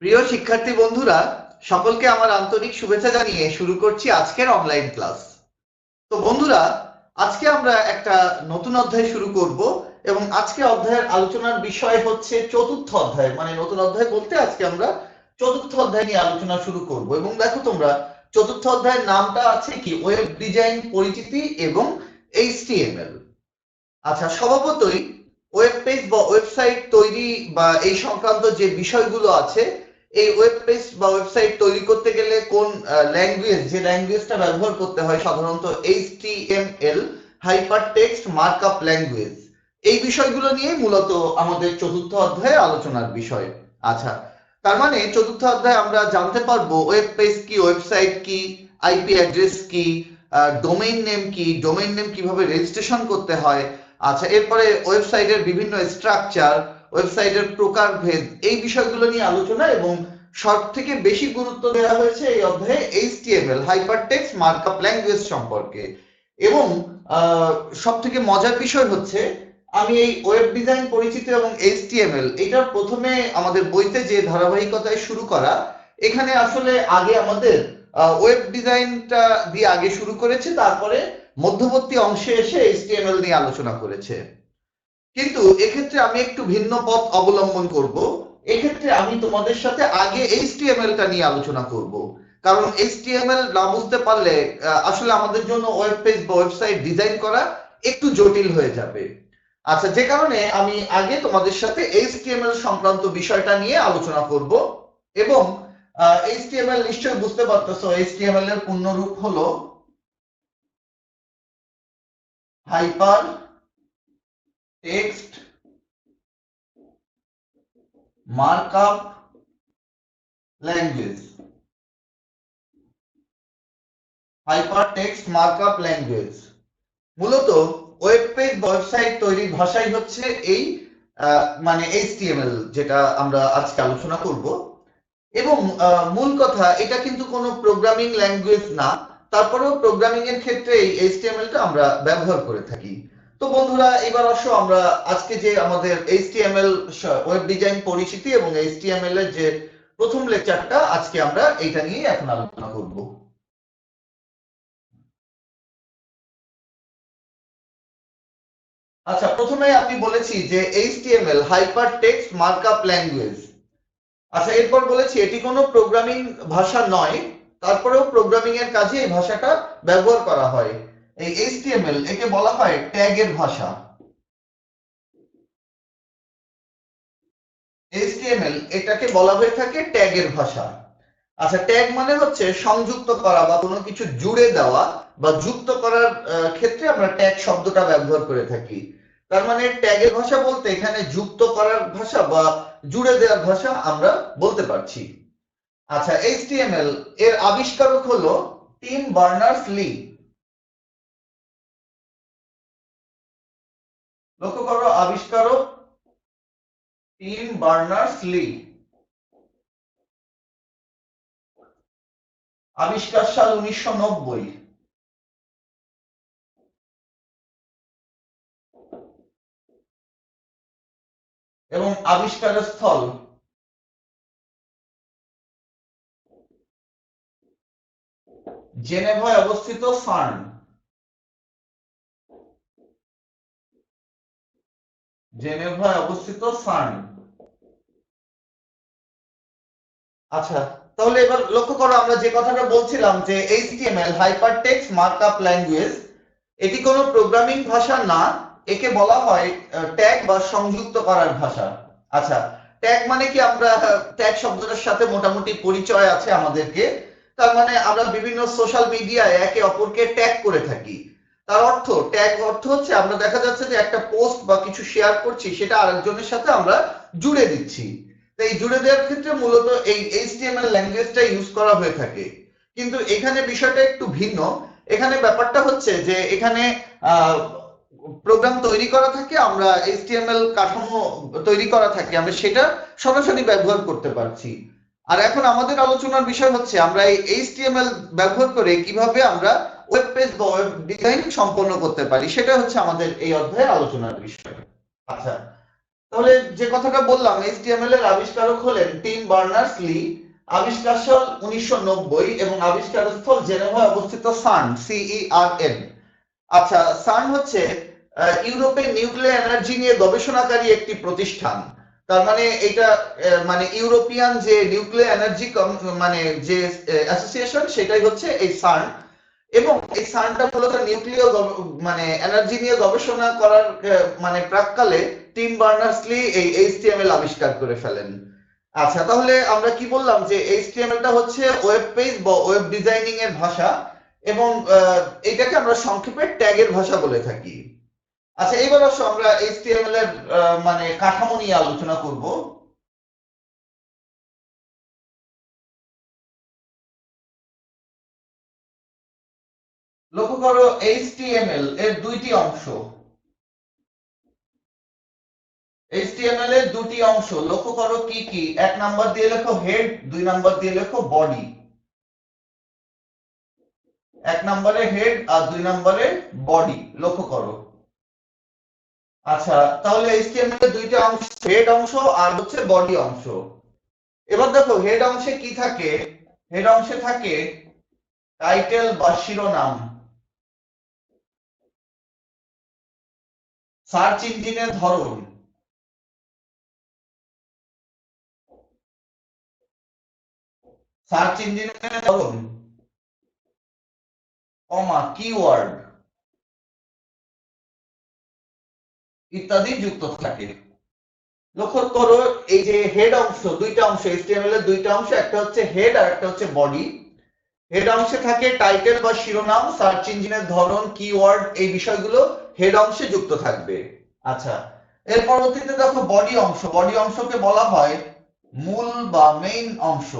প্রিয় শিক্ষার্থী বন্ধুরা, সকলকে আমার আন্তরিক শুভেচ্ছা জানিয়ে শুরু করছি আজকের অনলাইন ক্লাস। তো বন্ধুরা, আজকে আমরা একটা নতুন অধ্যায় শুরু করব এবং আজকে অধ্যায়ের আলোচনার বিষয় হচ্ছে চতুর্থ অধ্যায়। মানে নতুন অধ্যায় বলতে আজকে আমরা চতুর্থ অধ্যায় নিয়ে আলোচনা শুরু করব। এবং দেখো তোমরা, চতুর্থ অধ্যায়ের নামটা আছে কি? ওয়েব ডিজাইন পরিচিতি এবং এইচটিএমএল। আচ্ছা, স্বভাবতই ওয়েব পেজ বা ওয়েবসাইট তৈরি বা এই সংক্রান্ত যে বিষয়গুলো আছে, এই ওয়েব পেজ বা ওয়েবসাইট তৈরি করতে গেলে কোন ল্যাঙ্গুয়েজটা ব্যবহার করতে হয়, সাধারণত HTML, hyper text markup language. এই বিষয়গুলো নিয়ে মূলত আমাদের চতুর্থ অধ্যায়ে আলোচনার বিষয়। আচ্ছা, তার মানে চতুর্থ অধ্যায়ে আমরা জানতে পারবো ওয়েব পেজ কি, ওয়েবসাইট কি, আইপি অ্যাড্রেস কি, ডোমেইন নেম কি, ডোমেইন নেম কিভাবে রেজিস্ট্রেশন করতে হয়। আচ্ছা, এরপরে ওয়েবসাইটের বিভিন্ন স্ট্রাকচার, ওয়েবসাইটের প্রকারভেদ, এই বিষয়গুলো নিয়ে আলোচনা। এবং সব থেকে বেশি গুরুত্ব দেওয়া হয়েছে এই অধ্যায়ে এইচটিএমএল, হাইপারটেক্সট মার্কআপ ল্যাঙ্গুয়েজ সম্পর্কে। এবং সব থেকে মজার বিষয় হচ্ছে, আমি এই ওয়েব ডিজাইন পরিচিতি এবং এইচটিএমএল এটার প্রথমে আমাদের বইতে যে ধারাবাহিকতায় শুরু করা, এখানে আসলে আগে আমাদের ওয়েব ডিজাইনটা দিয়ে আগে শুরু করেছে, তারপরে মধ্যবর্তী অংশে এসে এইচটিএমএল নিয়ে আলোচনা করেছে। কিন্তু এক্ষেত্রে আমি একটু ভিন্ন পথ অবলম্বন করব। এক্ষেত্রে আমি তোমাদের সাথে আগে এইচটিএমএল টা নিয়ে আলোচনা করব, কারণ এইচটিএমএল না বুঝতে পারলে আসলে আমাদের জন্য ওয়েব পেজ বা ওয়েবসাইট ডিজাইন করা একটু জটিল হয়ে যাবে। আচ্ছা, যে কারণে আমি আগে তোমাদের সাথে এইচটিএমএল সংক্রান্ত বিষয়টা নিয়ে আলোচনা করব। এবং এইচটিএমএল নিশ্চয়ই বুঝতে পারতেছো, এইচটিএমএল এর পূর্ণ রূপ হলো hyper text markup language. Hyper text markup language মূলত ওয়েব পেজ ওয়েবসাইট তৈরির ভাষাই হচ্ছে এই মানে এইচটিএমএল, যেটা আমরা আজকে আলোচনা করব। এবং মূল কথা, এটা কিন্তু কোনো প্রোগ্রামিং ল্যাঙ্গুয়েজ না, তারপরেও প্রোগ্রামিং এর ক্ষেত্রে এই এইচটিএমএল টা আমরা ব্যবহার করে থাকি। তো বন্ধুরা, এবার আসো আমরা আজকে যে আমাদের এইচটিএমএল ওয়েব ডিজাইন পরিচিতি এবং এইচটিএমএল এর যে প্রথম লেকচারটা, আজকে আমরা এইটা নিয়ে এখন আলোচনা করব। আচ্ছা, প্রথমে আমি বলেছি যে HTML hyper text markup language. আচ্ছা, এরপর বলেছি এটি কোনো প্রোগ্রামিং ভাষা নয়, তারপরেও প্রোগ্রামিং এর কাজে এই ভাষাটা ব্যবহার করা হয়। এই এইচটিএমএল একে বলা হয় ট্যাগের ভাষা। এইচটিএমএল এটাকে বলা হয়ে থাকে ট্যাগের ভাষা। আচ্ছা, ট্যাগ মানে হচ্ছে সংযুক্ত করা বা কোনো কিছু জুড়ে দেওয়া বা যুক্ত করার ক্ষেত্রে আমরা ট্যাগ শব্দটা ব্যবহার করে থাকি। তার মানে ট্যাগের ভাষা বলতে এখানে যুক্ত করার ভাষা বা জুড়ে দেওয়ার ভাষা আমরা বলতে পারছি। আচ্ছা, এইচটিএমএল এর আবিষ্কারক হলো টিম বার্নার্স-লি। লক্ষ্য করো, আবিষ্কারক টিম বার্নার্স-লি। আবিষ্কার সাল 1990। এবং আবিষ্কারের স্থল জেনেভায় অবস্থিত সার্ন। জেনেভায় অবস্থিত সার্ন। আচ্ছা, তাহলে এবার লক্ষ্য করো, আমরা যে কথাটা বলছিলাম যে এইচটিএমএল হাইপারটেক্সট মার্কআপ ল্যাঙ্গুয়েজ, এটি কোনো প্রোগ্রামিং ভাষা না, একে বলা হয় ট্যাগ বা সংযুক্ত করার ভাষা। আচ্ছা, ট্যাগ মানে কি? আমরা ট্যাগ শব্দটার সাথে মোটামুটি পরিচয় আছে আমাদেরকে। তার মানে আমরা বিভিন্ন সোশ্যাল মিডিয়ায় একে অপরকে ট্যাগ করে থাকি। তার অর্থ, ট্যাগ অর্থ হচ্ছে আমরা দেখা যাচ্ছে যে একটা পোস্ট বা কিছু শেয়ার করছি, সেটা আরেকজনের সাথে আমরা জুড়ে দিচ্ছি। তো এই জুড়ে দেওয়ার ক্ষেত্রে মূলত এই এইচটিএমএল ল্যাঙ্গুয়েজটা ইউজ করা হয়ে থাকে। কিন্তু এখানে বিষয়টা একটু ভিন্ন। এখানে ব্যাপারটা হচ্ছে যে এখানে প্রোগ্রাম তৈরি করা থাকে, আমরা এইচটিএমএল কাঠামো তৈরি করা থাকে, আমরা সেটা সরাসরি ব্যবহার করতে পারছি। আর এখন আমাদের আলোচনার বিষয় হচ্ছে আমরা এই এইচটিএমএল ব্যবহার করে কিভাবে আমরা ওয়েব পেজ বা ওয়েব ডিজাইন সম্পন্ন করতে পারি, সেটা হচ্ছে আমাদের এই অধ্যায়ের আলোচনার বিষয়। আচ্ছা, তাহলে যে কথাটা বললাম, এইচটিএমএল এর আবিষ্কারক হলেন টিম বার্নার্স-লি। আবিষ্কার সাল 1990 এবং আবিষ্কারস্থল জেনেভায় অবস্থিত সার্ন, CERN। আচ্ছা, সার্ন হচ্ছে ইউরোপে নিউক্লিয়ার এনার্জি নিয়ে গবেষণাকারী একটি প্রতিষ্ঠান। তার মানে এটা মানে ইউরোপিয়ান যে নিউক্লিয়ার এনার্জি মানে যে অ্যাসোসিয়েশন, সেটাই হচ্ছে এই সার্ন। এবং এই সার্নটা মূলত নিউক্লিয় মানে এনার্জি নিয়ে গবেষণা করার মানে প্রাক্কালে টিম বার্নার্স-লি এই এইচটিএমএল আবিষ্কার করে ফেলেন। আচ্ছা, তাহলে আমরা কি বললাম যে এইচটিএমএলটা হচ্ছে ওয়েব পেজ বা ওয়েব ডিজাইনিং এর ভাষা, এবং এটাকে আমরা সংক্ষেপে ট্যাগের ভাষা বলে থাকি। আচ্ছা, এবার আসো আমরা এইচটিএমএল এর মানে কাঠামো নিয়ে আলোচনা করব। লক্ষ্য করো, এইচটিএমএল এর দুইটি অংশ। এইচটিএমএল এর দুটি অংশ লক্ষ্য করো কি কি। এক নাম্বার দিয়ে লেখো হেড, দুই নাম্বার দিয়ে লেখো বডি। এক নম্বরে হেড আর দুই নম্বরে বডি, লক্ষ্য করো। আচ্ছা, তাহলে এইচটিএমএল এর দুইটা অংশ, হেড অংশ আর হচ্ছে বডি অংশ। এবার দেখো হেড অংশে কি থাকে। হেড অংশে থাকে টাইটেল বা শিরোনাম, সার্চ ইঞ্জিনের ধরন, সার্চ ইঞ্জিনের ধরন, কমা, কিওয়ার্ড ইত্যাদি যুক্ত থাকে। লক্ষ্য করো, এই যে হেড অংশ, দুইটা অংশ এইচটিএমএল এর দুইটা অংশ, একটা হচ্ছে হেড আর একটা হচ্ছে বডি। হেড অংশে থাকে টাইটেল বা শিরোনাম, সার্চ ইঞ্জিনের ধরন, কিওয়ার্ড, এই বিষয়গুলো হেড অংশে যুক্ত থাকবে। আচ্ছা, এর পরবর্তীতে দেখো বডি অংশ। বডি অংশকে বলা হয় মূল বা মেইন অংশ,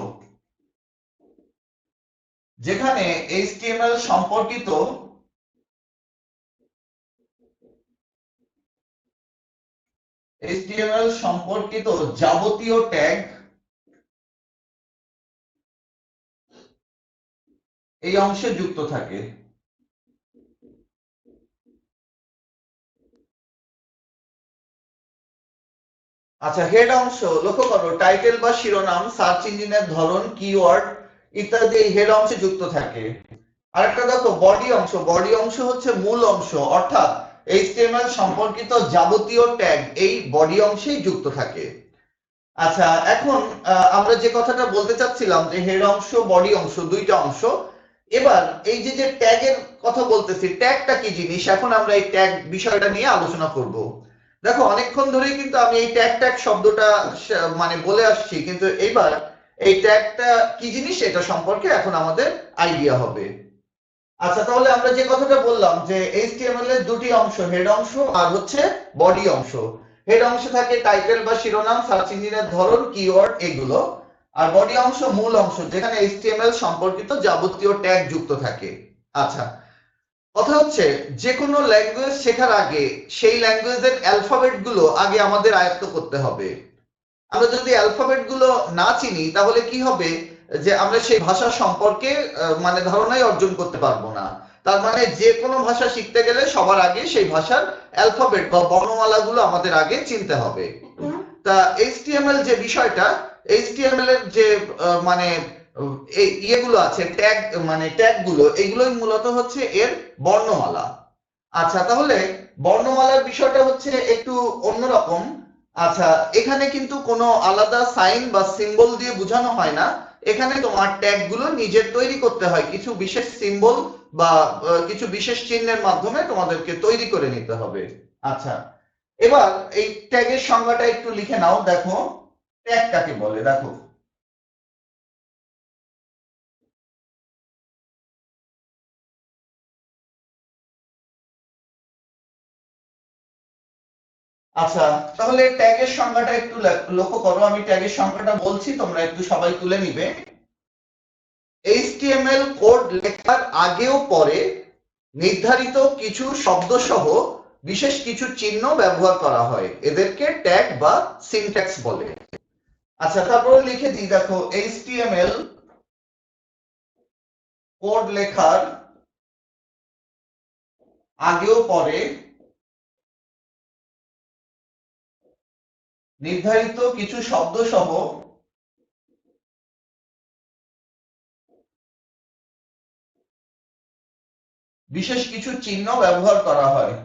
যেখানে এইচটিএমএল সম্পর্কিত যাবতীয় ট্যাগ এই অংশে যুক্ত থাকে। আচ্ছা, হেড অংশ লক্ষ্য করো, টাইটেল বা শিরোনাম, সার্চ ইঞ্জিনের ধরন, কিওয়ার্ড ইত্যাদি এই হেড অংশে যুক্ত থাকে। আরেকটা দেখো বডি অংশ। বডি অংশ হচ্ছে মূল অংশ, অর্থাৎ এইচটিএমএল সম্পর্কিত যাবতীয় ট্যাগ এই বডি অংশেই যুক্ত থাকে। আচ্ছা, এখন আমরা যে কথাটা বলতে চাচ্ছিলাম যে হেড অংশ বডি অংশ দুইটা অংশ। এবার এই যে যে ট্যাগের কথা বলতেছি, ট্যাগটা কি জিনিস, এখন আমরা এই ট্যাগ বিষয়টা নিয়ে আলোচনা করব। দেখো, অনেকক্ষণ ধরেই কিন্তু আমি এই ট্যাগ ট্যাগ শব্দটা মানে বলে আসছি, কিন্তু এবার এই ট্যাগটা কি জিনিস এটা সম্পর্কে এখন আমাদের আইডিয়া হবে। আচ্ছা, তাহলে আমরা যে কথাটা বললাম যে এইচটিএমএল এর দুটি অংশ, হেড অংশ আর হচ্ছে বডি অংশ। হেড অংশে থাকে টাইটেল বা শিরোনাম, সার্চ ইঞ্জিনের ধরন, কিওয়ার্ড এগুলো। আর বডি অংশ মূল অংশ, যেখানে এইচটিএমএল সম্পর্কিত যাবতীয় ট্যাগ যুক্ত থাকে। আচ্ছা, কথা হচ্ছে যে কোনো ল্যাঙ্গুয়েজ শেখার আগে সেই ল্যাঙ্গুয়েজের অ্যালফাবেট গুলো আগে আমাদের আয়ত্ত করতে হবে। আমরা যদি অ্যালফাবেট গুলো না চিনি, তাহলে কি হবে যে আমরা সেই ভাষা সম্পর্কে মানে ধারণাই অর্জন করতে পারবো না। তার মানে যে কোনো ভাষা শিখতে গেলে সবার আগে সেই ভাষার অ্যালফাবেট বা বর্ণমালা গুলো আমাদের আগে চিনতে হবে। তা এইচটিএমএল যে বিষয়টা, এইচটিএমএল এর যে মানে এই ইয়েগুলো আছে, ট্যাগ মানে ট্যাগ গুলো, এগুলোই মূলত হচ্ছে এর বর্ণমালা। আচ্ছা, তাহলে বর্ণমালার বিষয়টা হচ্ছে একটু অন্যরকম। আচ্ছা, এখানে কিন্তু কোনো আলাদা সাইন বা সিম্বল দিয়ে বোঝানো হয় না। এখানে তোমার ট্যাগ গুলো নিজের তৈরি করতে হয়, কিছু বিশেষ সিম্বল বা কিছু বিশেষ চিহ্নের মাধ্যমে তোমাদেরকে তৈরি করে নিতে হবে। আচ্ছা, এবার এই ট্যাগের সংজ্ঞাটা একটু লিখে নাও। দেখো, ট্যাগ কাকে বলে, দেখো। আচ্ছা, তাহলে ট্যাগের সংজ্ঞাটা একটু লক্ষ্য করো। আমি ট্যাগের সংজ্ঞাটা বলছি, তোমরা একটু সবাই তুলে নিবে। এইচটিএমএল কোড লেখার আগেও পরে নির্ধারিত কিছু শব্দ সহ বিশেষ কিছু চিহ্ন ব্যবহার করা হয়, এদেরকে ট্যাগ বা সিনট্যাক্স বলে। আচ্ছা, তারপরে লিখে দিই, দেখো, এইচটিএমএল কোড লেখার আগেও পরে নির্ধারিত কিছু শব্দ সহ বিশেষ কিছু চিহ্ন ব্যবহার করা হয়।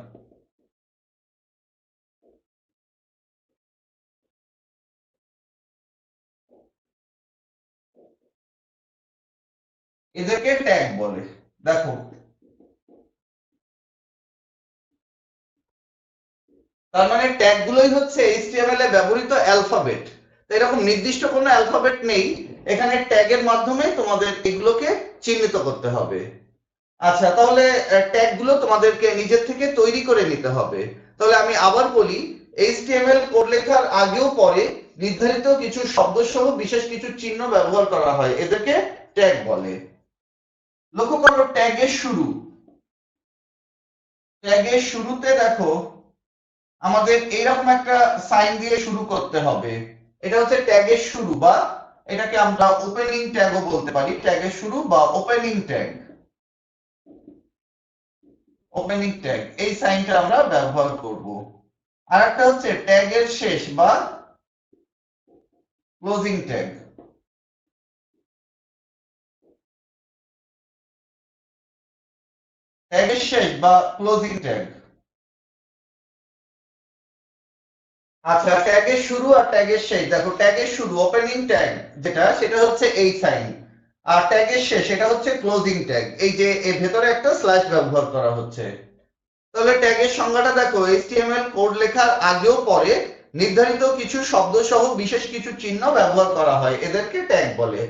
এদেরকে ট্যাগ বলে। দেখো, তার মানে ট্যাগ গুলোই হচ্ছে এইচটিএমএল এ ব্যবহৃত অ্যালফাবেট। তো এরকম নির্দিষ্ট কোনো অ্যালফাবেট নেই, এখানে ট্যাগের মাধ্যমে তোমাদের এগুলোকে চিহ্নিত করতে হবে। আচ্ছা, তাহলে ট্যাগ গুলো তোমাদেরকে নিজের থেকে তৈরি করে নিতে হবে। তাহলে আমি আবার বলি, এইচটিএমএল কোড লেখার আগেও পরে নির্ধারিত কিছু শব্দ সহ বিশেষ কিছু চিহ্ন ব্যবহার করা হয়, এদেরকে ট্যাগ বলে। লক্ষ্য করো, ট্যাগের শুরুতে দেখো আমাদের এইরকম একটা সাইন দিয়ে শুরু করতে হবে। এটা হচ্ছে ট্যাগের শুরু, বা এটাকে আমরা ওপেনিং ট্যাগও বলতে পারি। ট্যাগের শুরু বা ওপেনিং ট্যাগ, এই সাইনটা আমরা ব্যবহার করব। আর একটা হচ্ছে ট্যাগের শেষ বা ক্লোজিং ট্যাগ। ট্যাগের শেষ বা ক্লোজিং ট্যাগ। আচ্ছা, ট্যাগের শুরু আর ট্যাগের শেষ, দেখো ট্যাগের শুরু ওপেনিং ট্যাগ যেটা, সেটা হচ্ছে এই সাইন। আর ট্যাগের শেষ এটা হচ্ছে ক্লোজিং ট্যাগ, এই যে এর ভেতরে একটা স্ল্যাশ ব্যবহার করা হচ্ছে। তাহলে ট্যাগের সংজ্ঞাটা দেখো, এইচটিএমএল কোড লেখার আগেও পরে নির্ধারিত কিছু শব্দ সহ বিশেষ কিছু চিহ্ন ব্যবহার করা হয়, এদেরকে ট্যাগ বলে।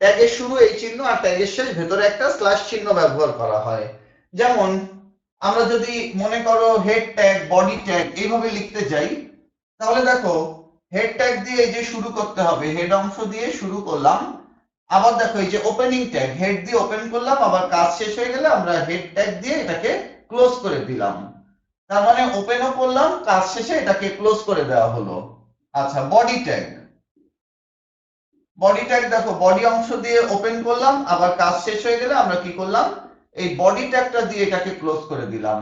ট্যাগের শুরু এই চিহ্ন আর ট্যাগের শেষ ভেতরে একটা স্ল্যাশ চিহ্ন ব্যবহার করা হয়। যেমন আমরা যদি মনে করো হেড ট্যাগ, বডি ট্যাগ এইভাবে লিখতে যাই, তাহলে দেখো হেড ট্যাগ দিয়ে এই যে শুরু করতে হবে, হেড অংশ দিয়ে শুরু করলাম। আবার দেখো এই যে ওপেনিং ট্যাগ, হেড দিয়ে ওপেন করলাম, আবার কাজ শেষ হয়ে গেলে আমরা হেড ট্যাগ দিয়ে এটাকে ক্লোজ করে দিলাম। তার মানে ওপেনও করলাম, কাজ শেষে এটাকে ক্লোজ করে দেওয়া হলো। আচ্ছা, বডি ট্যাগ দেখো, বডি অংশ দিয়ে ওপেন করলাম, আবার কাজ শেষ হয়ে গেলে আমরা কি করলাম, এই বডি ট্যাগটা দিয়ে এটাকে ক্লোজ করে দিলাম।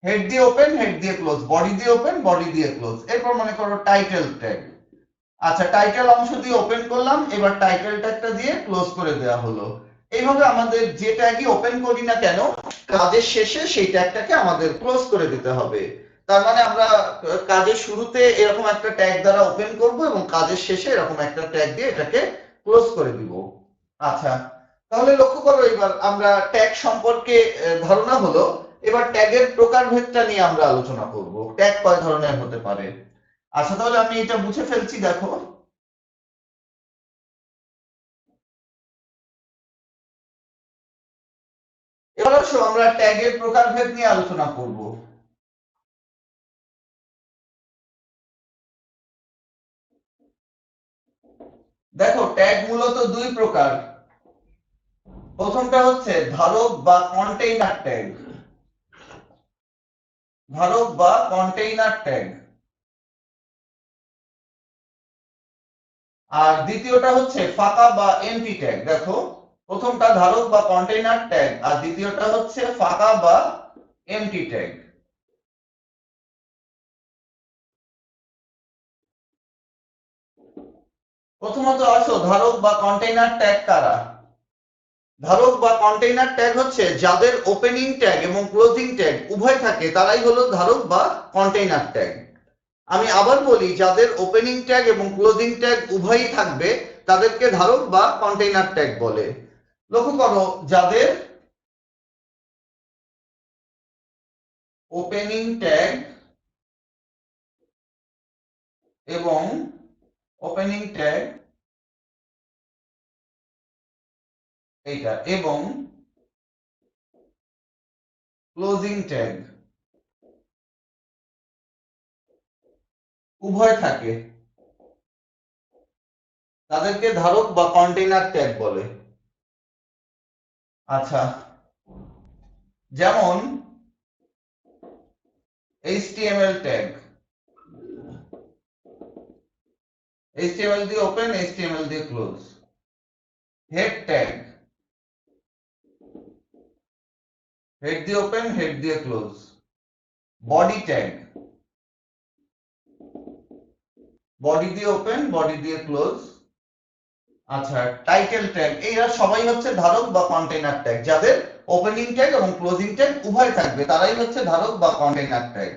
হেড দিয়ে ওপেন, হেড দিয়ে ক্লোজ, বডি দিয়ে ওপেন, বডি দিয়ে ক্লোজ। এরপর মনে করো টাইটেল ট্যাগ। আচ্ছা, টাইটেল অংশ দিয়ে ওপেন করলাম, এবার টাইটেল ট্যাগটা দিয়ে ক্লোজ করে দেওয়া হলো। এইভাবে আমাদের যে ট্যাগই ওপেন করি না কেন, কাজের শেষে সেই ট্যাগটাকে আমাদের ক্লোজ করে দিতে হবে। তার মানে আমরা কাজের শুরুতে এরকম একটা ট্যাগ দ্বারা ওপেন করব এবং কাজের শেষে এরকম একটা ট্যাগ দিয়ে এটাকে ক্লোজ করে দিব। আচ্ছা, তাহলে লক্ষ্য করো, এবার আমরা ট্যাগ সম্পর্কে ধারণা হলো। এবার ট্যাগের প্রকারভেদটা নিয়ে আমরা আলোচনা করব, ট্যাগ কয় ধরনের হতে পারে। আচ্ছা, তাহলে আমি এটা মুছে ফেলছি, দেখো। এবার আসো আমরা ট্যাগের প্রকারভেদ নিয়ে আলোচনা করব। দেখো, ট্যাগ মূলত দুই প্রকার। প্রথমটা হচ্ছে ধারক বা কন্টেইনার ট্যাগ, আর দ্বিতীয়টা হচ্ছে ফাঁকা বা এমটি ট্যাগ। দেখো, প্রথমটা ধারক বা কন্টেইনার ট্যাগ, আর দ্বিতীয়টা হচ্ছে ফাঁকা বা এমটি ট্যাগ। প্রথমত আসো, ধারক বা কন্টেইনার ট্যাগ কারা। ধারক বা কন্টেইনার ট্যাগ হচ্ছে যাদের ওপেনিং ট্যাগ এবং ক্লোজিং ট্যাগ উভয় থাকে, তারাই হলো ধারক বা কন্টেইনার ট্যাগ। আমি আবার বলি, যাদের ওপেনিং ট্যাগ এবং ক্লোজিং ট্যাগ উভয়ই থাকবে তাদেরকে ধারক বা কন্টেইনার ট্যাগ বলে। লক্ষ্য করো, যাদের ওপেনিং ট্যাগ এবং ওপেনিং ট্যাগ এইটা এবং ক্লোজিং ট্যাগ উভয় থাকে, তাদেরকে ধারক বা কন্টেইনার ট্যাগ বলে। আচ্ছা, যেমন HTML ট্যাগ, HTML দিয়ে ওপেন, HTML দিয়ে ক্লোজ। হেড ট্যাগ, হেড দিয়ে ওপেন, হেড দিয়ে ক্লোজ। বডি ট্যাগ, বডি দিয়ে ওপেন, বডি দিয়ে ক্লোজ। আচ্ছা, টাইটেল ট্যাগ, এরা সবাই হচ্ছে ধারক বা কন্টেইনার ট্যাগ। যাদের ওপেনিং ট্যাগ এবং ক্লোজিং ট্যাগ উভয় থাকবে তারাই হচ্ছে ধারক বা কন্টেইনার ট্যাগ।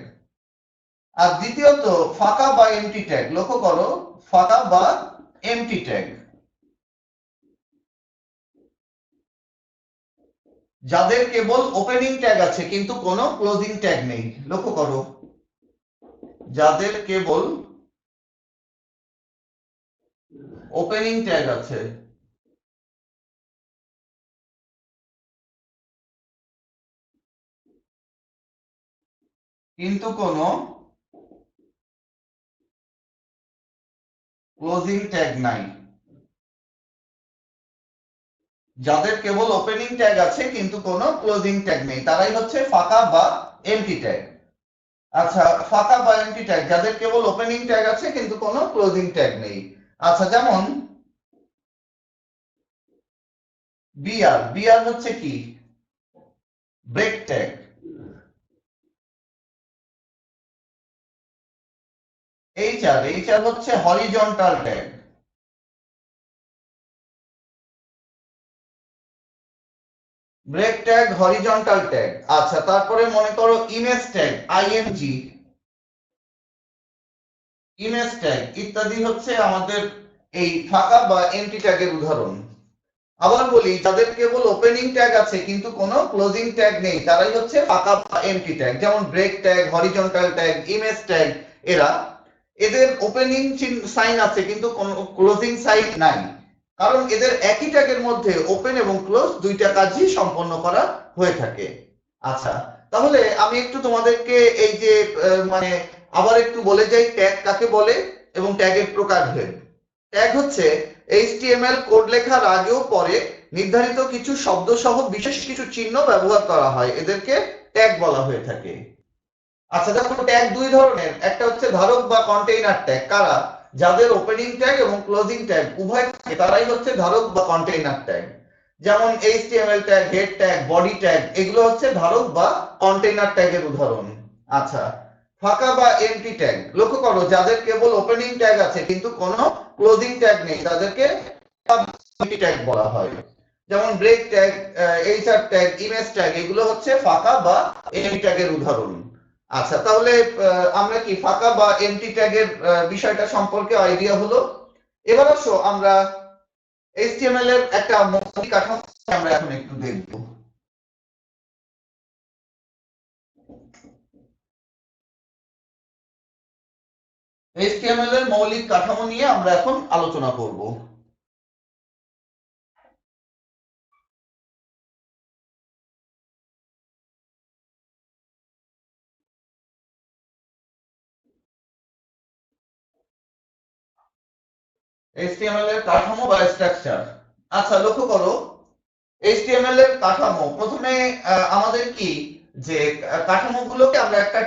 আর দ্বিতীয়ত ফাঁকা বা এমটি ট্যাগ। লক্ষ্য করো, ফাঁকা বা এমটি ট্যাগ, যাদের কেবল ওপেনিং ট্যাগ আছে কিন্তু কোনো ক্লোজিং ট্যাগ নেই। লক্ষ্য করো, যাদের কেবল ওপেনিং ট্যাগ আছে কিন্তু কোনো ক্লোজিং ট্যাগ নাই। যাদের কেবল ওপেনিং ট্যাগ আছে কিন্তু কোনো ক্লোজিং ট্যাগ নেই তারাই হচ্ছে ফাঁকা বা এমটি ট্যাগ। আচ্ছা, ফাঁকা বা এমটি ট্যাগ, যাদের কেবল ওপেনিং ট্যাগ আছে কিন্তু কোনো ক্লোজিং ট্যাগ নেই। আচ্ছা, যেমন বিআর, বিআর হচ্ছে কি? Break tag. এইচআর, এইচআর হচ্ছে horizontal tag. Break tag, horizontal tag. আচ্ছা, তারপরে মনে করো image tag, IMG, image tag ইত্যাদি হচ্ছে আমাদের এই ফাঁকা বা এমটি ট্যাগের উদাহরণ। আবার বলি, যাদের কেবল ওপেনিং ট্যাগ আছে কিন্তু কোনো ক্লোজিং ট্যাগ নেই তারাই হচ্ছে ফাঁকা বা এমটি ট্যাগ। যেমন break tag, horizontal tag, image tag, এরা এদের ওপেনিং সাইন আছে কিন্তু কোনো ক্লোজিং সাইন নাই, কারণ এদের একই ট্যাগের মধ্যে ওপেন এবং ক্লোজ দুইটা কাজই সম্পন্ন করা হয়ে থাকে। আচ্ছা, তাহলে আমি একটু তোমাদেরকে এই যে মানে আবার একটু বলে যাই ট্যাগ কাকে বলে এবং ট্যাগের প্রকারভেদ। ট্যাগ হচ্ছে এইচটিএমএল কোড লেখার আগেও পরে নির্ধারিত কিছু শব্দ সহ বিশেষ কিছু চিহ্ন ব্যবহার করা হয়, এদেরকে ট্যাগ বলা হয়ে থাকে। আচ্ছা, দেখো ট্যাগ দুই ধরনের, একটা হচ্ছে ধারক বা কন্টেইনার ট্যাগ। কারা? যাদের ওপেনিং ট্যাগ এবং ক্লোজিং ট্যাগ উভয় থাকে তারাই হচ্ছে ধারক বা কন্টেইনার ট্যাগ। যেমন HTML tag, head tag, body tag, এগুলো হচ্ছে ধারক বা কন্টেইনার ট্যাগের উদাহরণ। আচ্ছা, ফাঁকা বা এমটি ট্যাগ। লক্ষ্য করো, যাদের কেবল ওপেনিং ট্যাগ আছে কিন্তু কোনো ক্লোজিং ট্যাগ নেই তাদেরকে এমটি ট্যাগ বলা হয়। যেমন break tag, HR tag, image tag, এগুলো হচ্ছে ফাঁকা বা এমটি ট্যাগের উদাহরণ। আচ্ছা, তাহলে আমরা কি ফাঁকা বা এমটি ট্যাগের বিষয়টা সম্পর্কে আইডিয়া হলো। এবার আসো আমরা এইচটিএমএল এর একটা মৌলিক কাঠামো আমরা এখন একটু দেখব। এইচটিএমএল এর মৌলিক কাঠামো নিয়ে আমরা এখন আলোচনা করব। এইচটিএমএল এর কাঠামো বা স্ট্রাকচার। আচ্ছা, লক্ষ্য করো, এইচটিএমএল এর কাঠামো প্রথমে আমাদের কি যে কাঠামোগুলোকে আমরা একটা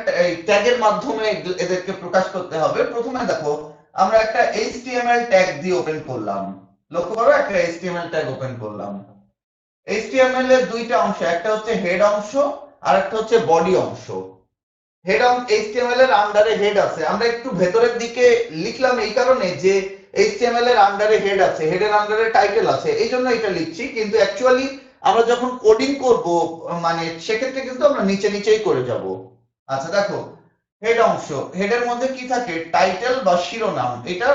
ট্যাগের মাধ্যমে এদেরকে প্রকাশ করতে হবে। প্রথমে দেখো, আমরা একটা এইচটিএমএল ট্যাগ দিয়ে ওপেন করলাম। লক্ষ্য করো, একটা এইচটিএমএল ট্যাগ ওপেন করলাম। এইচটিএমএল এর দুইটা অংশ, একটা হচ্ছে হেড অংশ আর একটা হচ্ছে বডি অংশ। হেড অফ এইচটিএমএল এর আন্ডারে হেড আছে। আমরা একটু ভেতরের দিকে লিখলাম এই কারণে যে এইচটিএমএল এর আন্ডারে হেড আছে, হেডের আন্ডারে টাইটেল আছে, এই জন্য এটা লিখছি। কিন্তু অ্যাকচুয়ালি আমরা যখন কোডিং করব মানে সেক্ষেত্রে কিন্তু আমরা নিচে নিচেই করে যাব। আচ্ছা, দেখো হেড অংশ, হেডের মধ্যে কি থাকে? টাইটেল বা শিরোনাম, এটা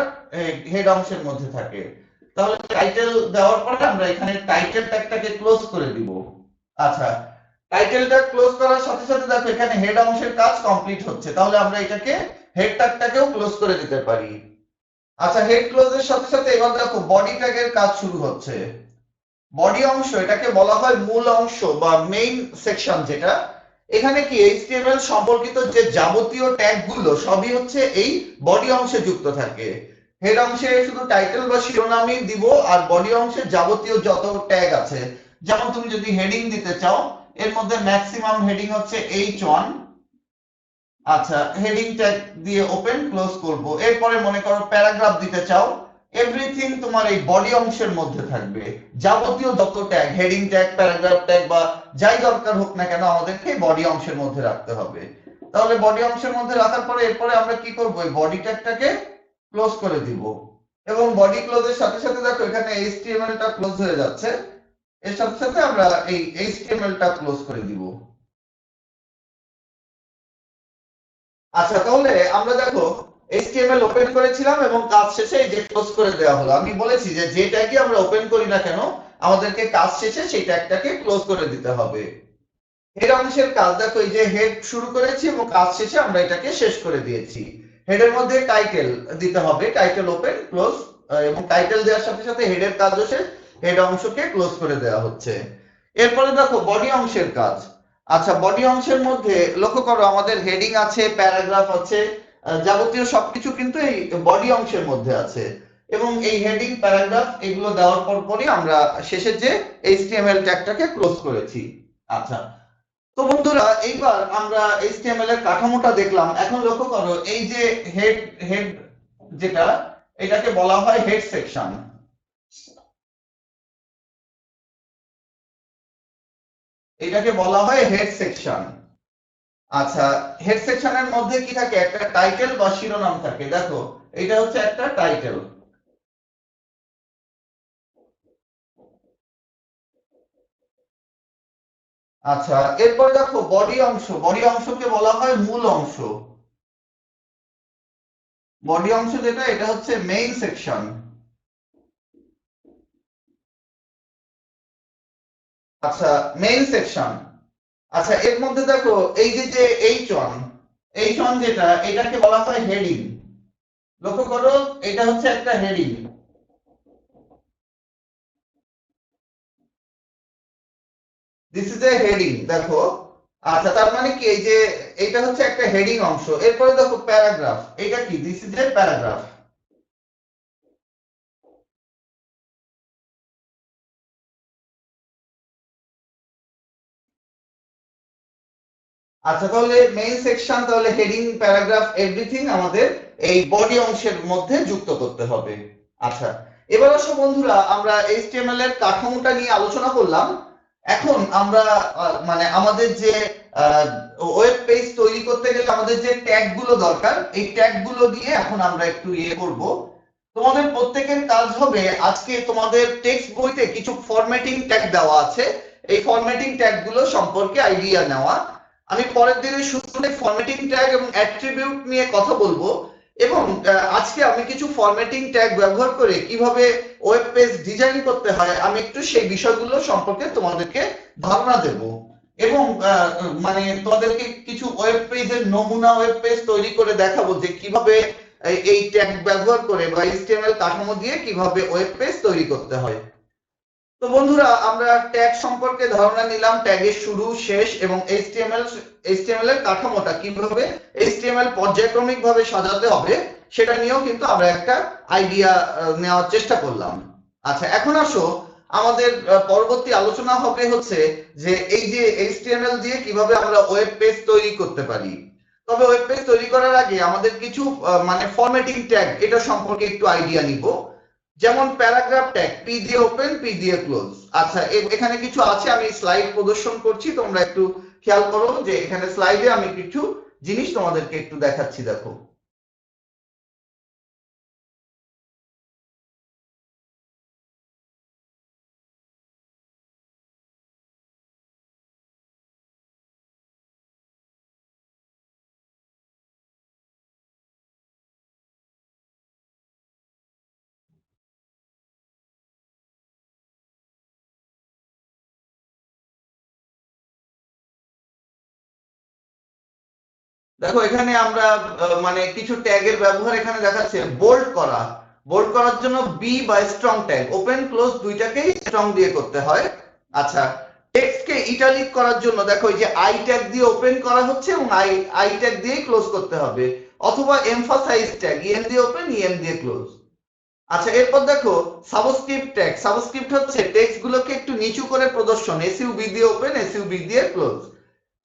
হেড অংশের মধ্যে থাকে। তাহলে টাইটেল দেওয়ার পরে আমরা এখানে টাইটেল ট্যাগটাকে ক্লোজ করে দিব। আচ্ছা, টাইটেলটা ক্লোজ করার সাথে সাথে দেখো এখানে হেড অংশের কাজ কমপ্লিট হচ্ছে, তাহলে আমরা এটাকে হেড ট্যাগটাকেও ক্লোজ করে দিতে পারি। আচ্ছা, হেড ক্লোজের সাথে সাথে এবার দেখো বডি ট্যাগের কাজ শুরু হচ্ছে। বডি অংশ, এটাকে বলা হয় মূল অংশ বা মেইন সেকশন। যেটা এখানে কি এইচটিএমএল সম্পর্কিত যে যাবতীয় ট্যাগ গুলো সবই হচ্ছে এই বডি অংশে যুক্ত থাকে। হেড অংশে শুধু টাইটেল বা শিরোনামই দিব, আর বডি অংশে যাবতীয় যত ট্যাগ আছে, যেমন তুমি যদি হেডিং দিতে চাও, এর মধ্যে ম্যাক্সিমাম হেডিং হচ্ছে H1। আচ্ছা, হেডিং ট্যাগ দিয়ে ওপেন ক্লোজ করব। এরপরে মনে করো প্যারাগ্রাফ দিতে চাও, এভরিথিং তোমার এই বডি অংশের মধ্যে থাকবে। যাবতীয় যত tag, heading tag, paragraph tag বা যাই দরকার হোক না কেন, আমাদেরকে বডি অংশের মধ্যে রাখতে হবে। তাহলে বডি অংশের মধ্যে রাখার পরে এরপরে আমরা কি করব? এই বডি ট্যাগটাকে ক্লোজ করে দিব এবং বডি ক্লোজের সাথে সাথে দেখো এখানে HTML টা ক্লোজ হয়ে যাচ্ছে, এর সাথে সাথে আমরা এই HTML টা ক্লোজ করে দিব। আচ্ছা, তাহলে আমরা দেখো HTML ওপেন করেছিলাম এবং কাজ শেষে এই যে ক্লোজ করে দেওয়া হলো। আমি বলেছি যে যে ট্যাগই আমরা ওপেন করি না কেন আমাদেরকে কাজ শেষে সেই ট্যাগটাকে ক্লোজ করে দিতে হবে। হেড অংশের কাজ দেখো, এই যে হেড শুরু করেছি এবং কাজ শেষে আমরা এটাকে শেষ করে দিয়েছি। হেডের মধ্যে টাইটেল দিতে হবে, টাইটেল ওপেন ক্লোজ, এবং টাইটেল দেওয়ার সাথে সাথে হেডের কাজও শেষ, হেড অংশকে ক্লোজ করে দেওয়া হচ্ছে। এরপরে দেখো বডি অংশের কাজ। আচ্ছা, বডি অংশের মধ্যে লক্ষ্য করো আমাদের হেডিং আছে, প্যারাগ্রাফ আছে, যাবতীয় সবকিছু কিন্তু এই বডি অংশের মধ্যে আছে এবং এই হেডিং প্যারাগ্রাফ এগুলো দেওয়ার পরই আমরা শেষের যে HTML ট্যাগটাকে ক্লোজ করেছি। আচ্ছা, তো বন্ধুরা এইবার আমরা HTML এর কাঠামোটা দেখলাম। এখন লক্ষ্য করো এই যে হেড হেড যেটা, এটাকে বলা হয় হেড সেকশন। এটাকে বলা হয় হেড সেকশন। আচ্ছা, হেড সেকশনের মধ্যে কি থাকে? একটা টাইটেল বা শিরোনাম থাকে। দেখো এটা হচ্ছে একটা টাইটেল। আচ্ছা, এরপরে দেখো বডি অংশ। বডি অংশকে বলা হয় মূল অংশ। বডি অংশ যেটা, এটা হচ্ছে মেইন সেকশন। আচ্ছা, মেইন সেকশন। আচ্ছা, এর মধ্যে দেখো এই যে যে H1, H1 যেটা, এটাকে বলা হয় হেডিং। লক্ষ্য করো এটা হচ্ছে একটা heading. This is a heading, দেখো। আচ্ছা, তার মানে কি এই যে এটা হচ্ছে একটা হেডিং অংশ। এরপরে দেখো প্যারাগ্রাফ, এটা কি? This is a paragraph. আচ্ছা, তাহলে মেইন সেকশন, তাহলে হেডিং, প্যারাগ্রাফ, এভরিথিং আমাদের এই বডি অংশের মধ্যে যুক্ত করতে হবে। আচ্ছা, এবার আসো বন্ধুরা, আমরা HTML এর কাঠামোটা নিয়ে আলোচনা করলাম। এখন আমরা মানে আমাদের যে ওয়েব পেজ তৈরি করতে গেলে আমাদের যে ট্যাগ গুলো দরকার, এই ট্যাগ গুলো দিয়ে এখন আমরা একটু ইয়ে করব। তোমাদের প্রত্যেকের কাজ হবে আজকে তোমাদের টেক্সট বইতে কিছু ফরম্যাটিং ট্যাগ দেওয়া আছে, এই ফরম্যাটিং ট্যাগ গুলো সম্পর্কে আইডিয়া নেওয়া। আমি পরের দিনের শুরুতে ফরম্যাটিং ট্যাগ এবং অ্যাট্রিবিউট নিয়ে কথা বলবো এবং আজকে আমি কিছু ফরম্যাটিং ট্যাগ ব্যবহার করে কিভাবে ওয়েব পেজ ডিজাইন করতে হয় আমি একটু সেই বিষয়গুলো সম্পর্কে তোমাদেরকে ধারণা দেব এবং মানে তোমাদেরকে কিছু ওয়েব পেজের নমুনা ওয়েব পেজ তৈরি করে দেখাবো যে কিভাবে এই ট্যাগ ব্যবহার করে বা HTML কাঠামো দিয়ে কিভাবে ওয়েব পেজ তৈরি করতে হয়। তো বন্ধুরা, আমরা ট্যাগ সম্পর্কে ধারণা নিলাম, ট্যাগের শুরু, শেষ এবং HTML এর কাঠামোটা কিভাবে HTML পর্যায়ক্রমিকভাবে সাজাতে হবে সেটা নিয়েও কিন্তু আমরা একটা আইডিয়া নেওয়ার চেষ্টা করলাম। আচ্ছা, এখন আসো আমাদের পরবর্তী আলোচনা হবে হচ্ছে যে এই যে HTML দিয়ে কিভাবে আমরা ওয়েব পেজ তৈরি করতে পারি। তবে ওয়েব পেজ তৈরি করার আগে আমাদের কিছু মানে ফরম্যাটিং ট্যাগ এটা সম্পর্কে একটু আইডিয়া নিব। যেমন প্যারাগ্রাফ ট্যাগ, পি দিয়ে ওপেন, পি দিয়ে ক্লোজ। আচ্ছা, এখানে কিছু আছে, আমি স্লাইড প্রদর্শন করছি, তোমরা একটু খেয়াল করো যে এখানে স্লাইডে আমি কিছু জিনিস তোমাদেরকে একটু দেখাচ্ছি, দেখো। দেখো এখানে আমরা মানে কিছু ট্যাগের ব্যবহার এখানে দেখাচ্ছে। বোল্ড করা, বোল্ড করার জন্য বি বা স্ট্রং ট্যাগ, ওপেন ক্লোজ দুইটাকেই স্ট্রং দিয়ে করতে হয়। আচ্ছা, টেক্সটকে ইটালিক করার জন্য দেখো এই যে আই ট্যাগ দিয়ে ওপেন করা হচ্ছে এবং আই ট্যাগ দিয়ে ক্লোজ করতে হবে, অথবা এমফাসাইজ ট্যাগ, ইএম দিয়ে ওপেন, ইএম দিয়ে ক্লোজ। আচ্ছা, এরপর দেখো সাবস্ক্রিপ্ট ট্যাগ। সাবস্ক্রিপ্ট হচ্ছে টেক্সট গুলোকে একটু নিচু করে প্রদর্শন, এসইউবি দিয়ে ওপেন, এসইউবি দিয়ে ক্লোজ।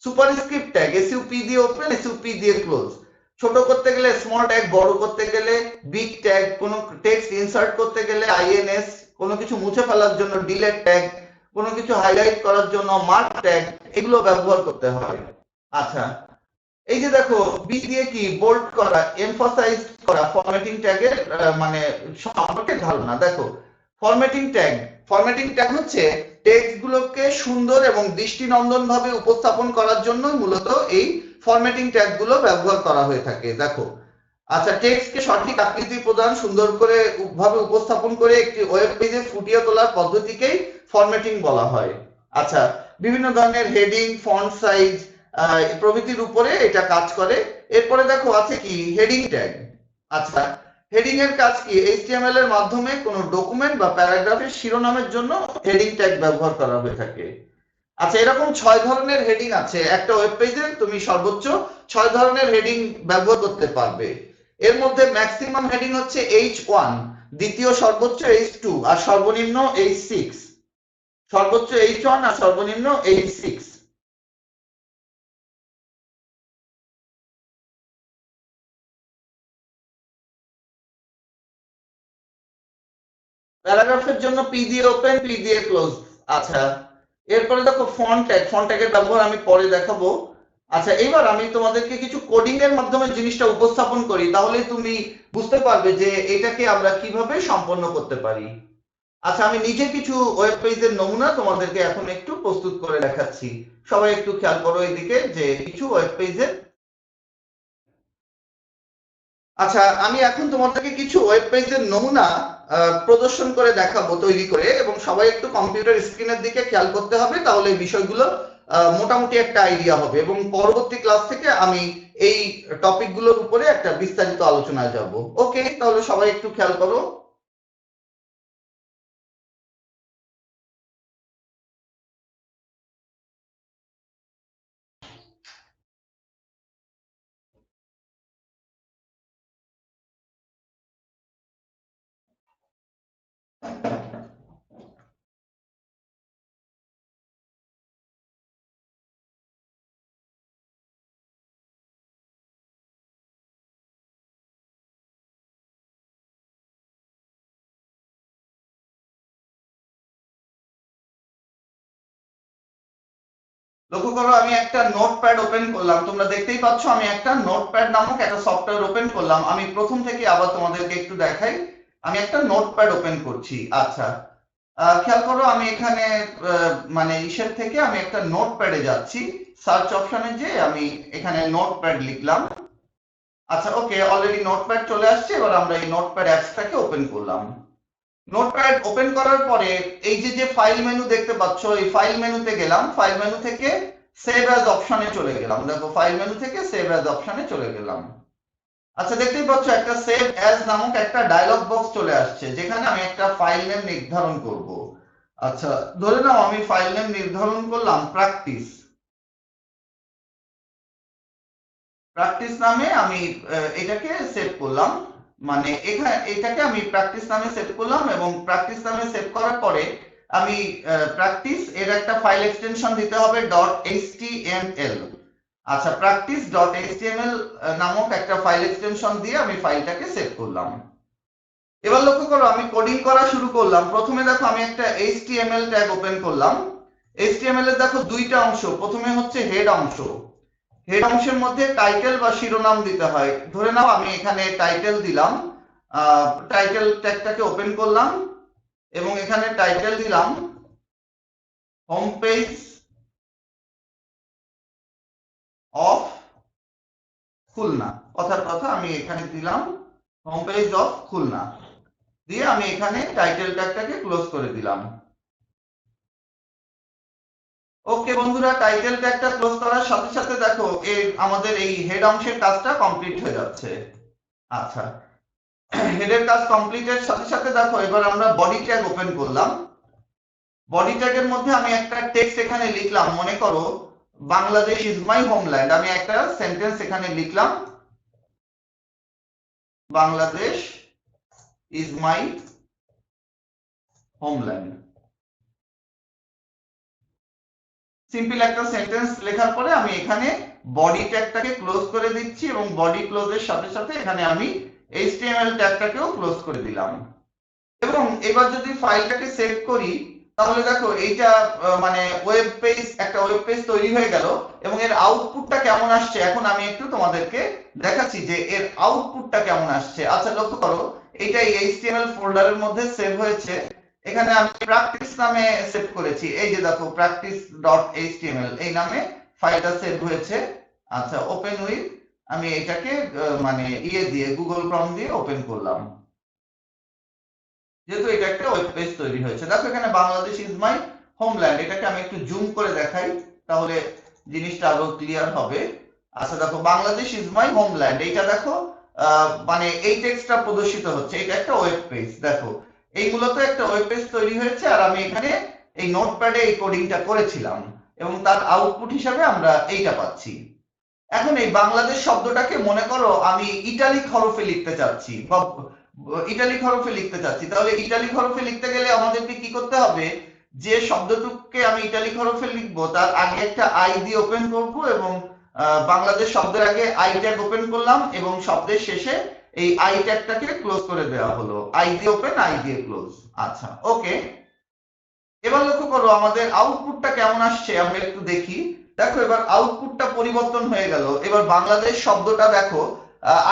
সুপারস্ক্রিপ্ট ট্যাগ, এসইউপি দিয়ে ওপেন, এসইউপি দিয়ে ক্লোজ। ছোট করতে গেলে স্মল ট্যাগ, বড় করতে গেলে বিগ ট্যাগ, কোন টেক্সট ইনসার্ট করতে গেলে আইএনএস, কোনো কিছু মুছে ফেলার জন্য ডিলেট ট্যাগ, কোনো কিছু হাইলাইট করার জন্য মার্ক ট্যাগ, এগুলো ব্যবহার করতে হয়। আচ্ছা, এই যে দেখো বি দিয়ে কি বোল্ড করা, এমফাসাইজ করা ফরম্যাটিং ট্যাগের মানে সম্পর্কে ধারণা। দেখো ফরম্যাটিং ট্যাগ হচ্ছে টেক্সট গুলোকে সুন্দর এবং দৃষ্টিনন্দন ভাবে উপস্থাপন করার জন্য মূলত এই ফরম্যাটিং ট্যাগ গুলো ব্যবহার করা হয়ে থাকে। দেখো আচ্ছা, টেক্সটকে সঠিক আকৃতি প্রদান, সুন্দর করে ভাবে উপস্থাপন করে একটি ওয়েব পেজে ফুটিয়ে তোলার পদ্ধতিকেই ফরম্যাটিং বলা হয়। আচ্ছা, বিভিন্ন ধরনের হেডিং, ফন্ট সাইজ প্রভৃতির উপরে এটা কাজ করে। এরপরে দেখো আছে কি হেডিং ট্যাগ। আচ্ছা, হেডিং এর কাজ কি? এইচটিএমএল এর মাধ্যমে কোনো ডকুমেন্ট বা প্যারাগ্রাফের শিরোনামের জন্য হেডিং ট্যাগ ব্যবহার করা হয়ে থাকে। আচ্ছা, এরকম 6 ধরনের হেডিং আছে। একটা ওয়েব পেজে তুমি সর্বোচ্চ 6 ধরনের হেডিং ব্যবহার করতে পারবে। এর মধ্যে ম্যাক্সিমাম হেডিং হচ্ছে H1, দ্বিতীয় সর্বোচ্চ H2 আর সর্বনিম্ন H6। সর্বোচ্চ H1 আর সর্বনিম্ন H6। প্যারাগ্রাফের জন্য পি দিয়ে ওপেন, পি দিয়ে ক্লোজ। আচ্ছা, এরপরে দেখো ফন্ট ট্যাগের ব্যবহার আমি পরে দেখাবো। আচ্ছা, এবার আমি তোমাদেরকে কিছু কোডিং এর মাধ্যমে জিনিসটা উপস্থাপন করি, তাহলে তুমি বুঝতে পারবে যে এটাকে আমরা কিভাবে সম্পন্ন করতে পারি। আচ্ছা, আমি নিজে কিছু ওয়েব পেজের নমুনা তোমাদেরকে এখন একটু প্রস্তুত করে দেখাচ্ছি। সবাই একটু খেয়াল করো এদিকে যে কিছু ওয়েব পেজের। আচ্ছা, আমি এখন তোমাদেরকে কিছু ওয়েব পেজের নমুনা প্রদর্শন করে দেখাবো তৈরি করে, এবং সবাই একটু কম্পিউটার স্ক্রিনের দিকে খেয়াল করতে হবে, তাহলে এই বিষয়গুলো মোটামুটি একটা আইডিয়া হবে, এবং পরবর্তী ক্লাস থেকে আমি এই টপিকগুলোর উপরে একটা বিস্তারিত আলোচনায় যাব। ওকে, তাহলে সবাই একটু খেয়াল করো। লক্ষ্য করো, আমি একটা নোটপ্যাড ওপেন করলাম। তোমরা দেখতেই পাচ্ছ আমি একটা নোটপ্যাড নামক একটা সফটওয়্যার ওপেন করলাম। আমি প্রথম থেকে আবার তোমাদেরকে একটু দেখাই। আমি একটা নোটপ্যাড ওপেন করছি। আচ্ছা, খেয়াল করো, আমি এখানে মানে ইসের থেকে আমি একটা নোটপ্যাডে যাচ্ছি। সার্চ অপশনে যে আমি এখানে নোটপ্যাড লিখলাম। আচ্ছা, ওকে, অলরেডি নোটপ্যাড চলে আসছে। এবার আমরা এই নোটপ্যাড অ্যাপসটাকে ওপেন করলাম। নোটপ্যাড ওপেন করার পরে এই যে ফাইল মেনু দেখতে পাচ্ছ, এই ফাইল মেনুতে গেলাম। ফাইল মেনু থেকে সেভ অ্যাজ অপশনে চলে গেলাম। দেখো, ফাইল মেনু থেকে সেভ অ্যাজ অপশনে চলে গেলাম। আচ্ছা, দেখতেই পাচ্ছ একটা সেভ অ্যাজ নামক একটা ডায়লগ বক্স চলে আসছে, যেখানে আমি একটা ফাইল নেম নির্ধারণ করব। আচ্ছা, ধরে নাও আমি ফাইল নেম নির্ধারণ করলাম প্র্যাকটিস। প্র্যাকটিস নামে আমি এটাকে সেভ করলাম। মানে এটাকে আমি প্র্যাকটিস নামে সেভ করলাম, এবং প্র্যাকটিস নামে সেভ করার পরে আমি প্র্যাকটিস এর একটা ফাইল এক্সটেনশন দিতে হবে .html। আচ্ছা, practice.html নামক একটা ফাইল এক্সটেনশন দিয়ে আমি ফাইলটাকে সেভ করলাম। এবার লক্ষ্য করো, আমি কোডিং করা শুরু করলাম। প্রথমে দেখো আমি একটা HTML ট্যাগ ওপেন করলাম। HTML এর দেখো দুইটা অংশ। প্রথমে হচ্ছে হেড অংশ। হেড অংশের মধ্যে টাইটেল বা শিরোনাম দিতে হয়। ধরে নাও আমি এখানে টাইটেল দিলাম। টাইটেল ট্যাগটাকে ওপেন করলাম, এবং এখানে টাইটেল দিলাম হোম পেজ অফ খুলনা। কথার কথা আমি এখানে দিলাম হোম পেজ অফ খুলনা, দিয়ে আমি এখানে টাইটেল ট্যাগটাকে ক্লোজ করে দিলাম। ওকে বন্ধুরা, টাইটেল ট্যাগটা ক্লোজ করার সাথে সাথে দেখো আমাদের এই হেড অংশের কাজটা কমপ্লিট হয়ে যাচ্ছে। আচ্ছা, হেডের কাজ কমপ্লিটের সাথে সাথে দেখো এবার আমরা বডি ট্যাগ ওপেন করলাম। বডি ট্যাগের মধ্যে আমি একটা টেক্সট এখানে লিখলাম। মনে করো বাংলাদেশ ইজ মাই হোমল্যান্ড। আমি একটা সেন্টেন্স এখানে লিখলাম, Bangladesh is my homeland. Simple একটা সেন্টেন্স লেখার পরে আমি এখানে বডি ট্যাগটাকে ক্লোজ করে দিচ্ছি, এবং বডি ক্লোজের সাথে সাথে এখানে আমি HTML ট্যাগটাকেও ক্লোজ করে দিলাম। এবং এবার যদি ফাইলটাকে সেভ করি, তাহলে দেখো এইটা মানে ওয়েব পেজ, একটা ওয়েব পেজ তৈরি হয়ে গেল এবং এর আউটপুটটা কেমন আসছে এখন আমি একটু তোমাদেরকে দেখাচ্ছি যে এর আউটপুটটা কেমন আসছে। আচ্ছা লক্ষ্য করো, এইটা এইচটিএমএল ফোল্ডারের মধ্যে সেভ হয়েছে। এখানে আমি প্র্যাকটিস নামে সেভ করেছি, এই যে দেখো practice.html এই নামে ফাইলটা সেভ হয়েছে। আচ্ছা ওপেন উইথ, আমি এটাকে মানে দিয়ে গুগল ক্রোম দিয়ে ওপেন করলাম, যেহেতু এটা একটা ওয়েব পেজ তৈরি হয়েছে। দেখো এখানে বাংলাদেশ ইজ মাই হোমল্যান্ড, এটাকে আমি একটু জুম করে দেখাই তাহলে জিনিসটা আরো ক্লিয়ার হবে। আচ্ছা দেখো বাংলাদেশ ইজ মাই হোমল্যান্ড, এইটা দেখো মানে এই টেক্সটটা প্রদর্শিত হচ্ছে, এটা একটা ওয়েব পেজ। দেখো এই মূলত একটা ওয়েব পেজ তৈরি হয়েছে আর আমি এখানে এই নোটপ্যাডে এই কোডিংটা করেছিলাম এবং তার আউটপুট হিসাবে আমরা এইটা পাচ্ছি। এখন এই বাংলাদেশ শব্দটাকে মনে করো আমি ইটালিক হরফে লিখতে চাচ্ছি, ইটালিক হরফে লিখতে চাচ্ছি, তাহলে ইটালিক হরফে লিখতে গেলে আমাদেরকে কি করতে হবে, যে শব্দটুকুকে আমি ইটালিক হরফে লিখবো তার আগে একটা আই দিয়ে ওপেন করব এবং বাংলাদেশ শব্দের আগে আই ট্যাগ ওপেন করলাম এবং শব্দের শেষে এই আই ট্যাগটাকে ক্লোজ করে দেওয়া হলো, আই দিয়ে ওপেন আই দিয়ে ক্লোজ। আচ্ছা ওকে, এবার লক্ষ্য করো আমাদের আউটপুটটা কেমন আসছে আমরা একটু দেখি। দেখো এবার আউটপুটটা পরিবর্তন হয়ে গেল, এবার বাংলাদেশ শব্দটা দেখো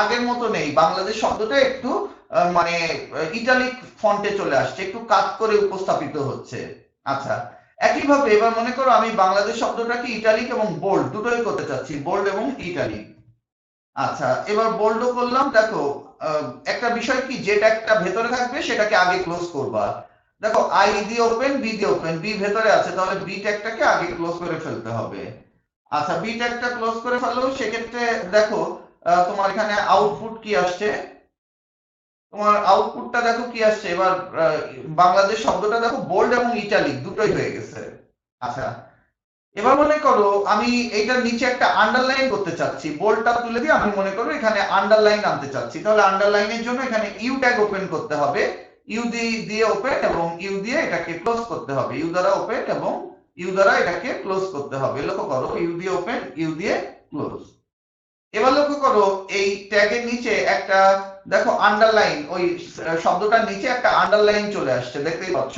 আগের মতো নেই, বাংলাদেশ শব্দটা একটু মানে ইটালিক ফন্টে চলে আসছে, একটু কাট করে উপস্থাপিত হচ্ছে। আচ্ছা একইভাবে এবার মনে করো আমি বাংলাদেশ শব্দটাকে ইটালিক এবং বোল্ড দুটোই করতে চাচ্ছি, বোল্ড এবং ইটালিক। আচ্ছা এবার বোল্ডও করলাম। দেখো একটা বিষয় কি, যেটা একটা ভেতরে থাকবে সেটাকে আগে ক্লোজ করবা। দেখো আই দিয়ে ওপেন, বি দিয়ে ওপেন, বি ভেতরে আছে তাহলে বি ট্যাগটাকে আগে ক্লোজ করে ফেলতে হবে। আচ্ছা বি ট্যাগটা ক্লোজ করে ফেলো, সেক্ষেত্রে দেখো তোমার এখানে আউটপুট কি আসছে, তোমার আউটপুটটা দেখো কি আসছে। এবার বাংলাদেশ শব্দটা দেখো বোল্ড এবং ইটালিক দুটোই হয়ে গেছে। আচ্ছা এবার মনে করো আমি এইটার নিচে একটা আন্ডারলাইন করতে চাচ্ছি, বোল্ডটা তুলে দিয়ে আমি মনে করো এখানে আন্ডারলাইন আনতে চাচ্ছি, তাহলে আন্ডারলাইনের জন্য এখানে ইউ ট্যাগ ওপেন করতে হবে, ইউ দিয়ে ওপেন এবং ইউ দিয়ে এটাকে ক্লোজ করতে হবে, ইউ দ্বারা ওপেন এবং ইউ দ্বারা এটাকে ক্লোজ করতে হবে। লক্ষ্য করো ইউ দিয়ে ওপেন ইউ দিয়ে ক্লোজ। এবার লক্ষ্য করো এই ট্যাগের নিচে একটা দেখো আন্ডারলাইন, ওই শব্দটার নিচে একটা আন্ডারলাইন চলে আসছে, দেখতেই পাচ্ছ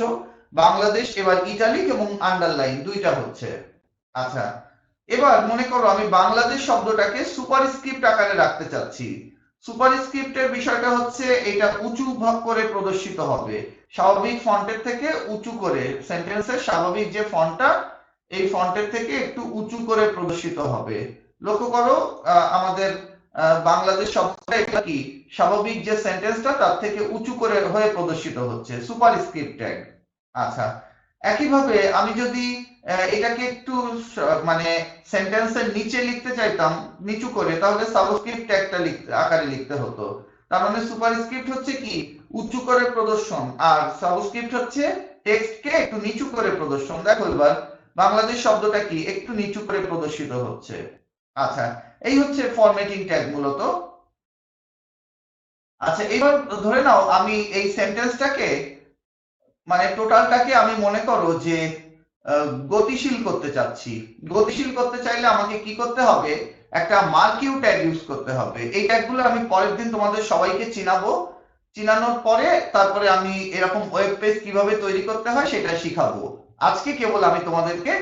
বাংলাদেশ এবার ইটালিক এবং আন্ডারলাইন দুইটা হচ্ছে। আচ্ছা এবার মনে করো আমি বাংলাদেশ শব্দটাকে সুপারস্ক্রিপ্ট আকারে রাখতে চাচ্ছি। সুপারস্ক্রিপ্টের বিষয়টা হচ্ছে এটা উঁচু ভাগ করে প্রদর্শিত হবে, স্বাভাবিক ফন্টের থেকে উঁচু করে, সেন্টেন্সের স্বাভাবিক যে ফন্টটা এই ফন্টের থেকে একটু উঁচু করে প্রদর্শিত হবে। লক্ষ্য করো আমাদের বাংলাদেশ শব্দটা এটা কি স্বাভাবিক যে সেন্টেন্সটা তার থেকে উঁচু করে হয়ে প্রদর্শিত হচ্ছে, সুপারস্ক্রিপ্ট ট্যাগ। আচ্ছা একইভাবে আমি যদি এটাকে একটু মানে সেন্টেন্সের নিচে লিখতে চাইতাম নিচু করে, তাহলে সাবস্ক্রিপ্ট ট্যাগটা আকারে লিখতে হতো। তার মানে সুপারস্ক্রিপ্ট হচ্ছে কি উঁচু করে প্রদর্শন আর সাবস্ক্রিপ্ট হচ্ছে টেক্সটকে একটু নিচু করে প্রদর্শন। দেখো এবার বাংলাদেশ শব্দটা কি একটু নিচু করে প্রদর্শিত হচ্ছে। আচ্ছা এই হচ্ছে ফরম্যাটিং ট্যাগ মূলত। আচ্ছা এবার ধরে নাও আমি এই সেন্টেন্সটাকে মানে টোটালটাকে আমি মনে করো যে গতিশীল করতে চাচ্ছি। গতিশীল করতে চাইলে আমাকে কি করতে হবে, একটা মার্কিউ ট্যাগ ইউজ করতে হবে। এই ট্যাগগুলো আমি পরের দিন তোমাদের সবাইকে চিনাবো, চিনানোর পরে তারপরে আমি এরকম ওয়েব পেজ কিভাবে তৈরি করতে হয় সেটা শিখাবো। আজকে কেবল আমি তোমাদেরকে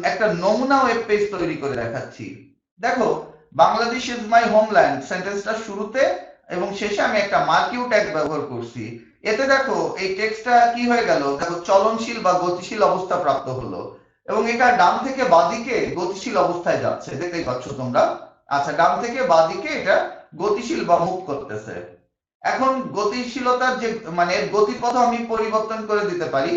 একটা নমুনা ওয়েব পেজ তৈরি করে দেখাচ্ছি। দেখো বাংলাদেশ ইজ মাই হোমল্যান্ড সেন্টেন্সটা শুরুতে এবং শেষে আমি একটা মার্কিউ ট্যাগ ব্যবহার করছি। এতে দেখো এই টেক্সটটা কি হয়ে গেল, দেখো চলনশীল বা গতিশীল অবস্থা প্রাপ্ত হলো এবং এটা ডান থেকে বাঁদিকে গতিশীল অবস্থায় যাচ্ছে, দেখতেই পাচ্ছ তোমরা। আচ্ছা ডান থেকে বাঁদিকে এটা গতিশীল বা মুভ করতেছে। এখন গতিশীলতার যে মানে গতিপথ আমি পরিবর্তন করে দিতে পারি।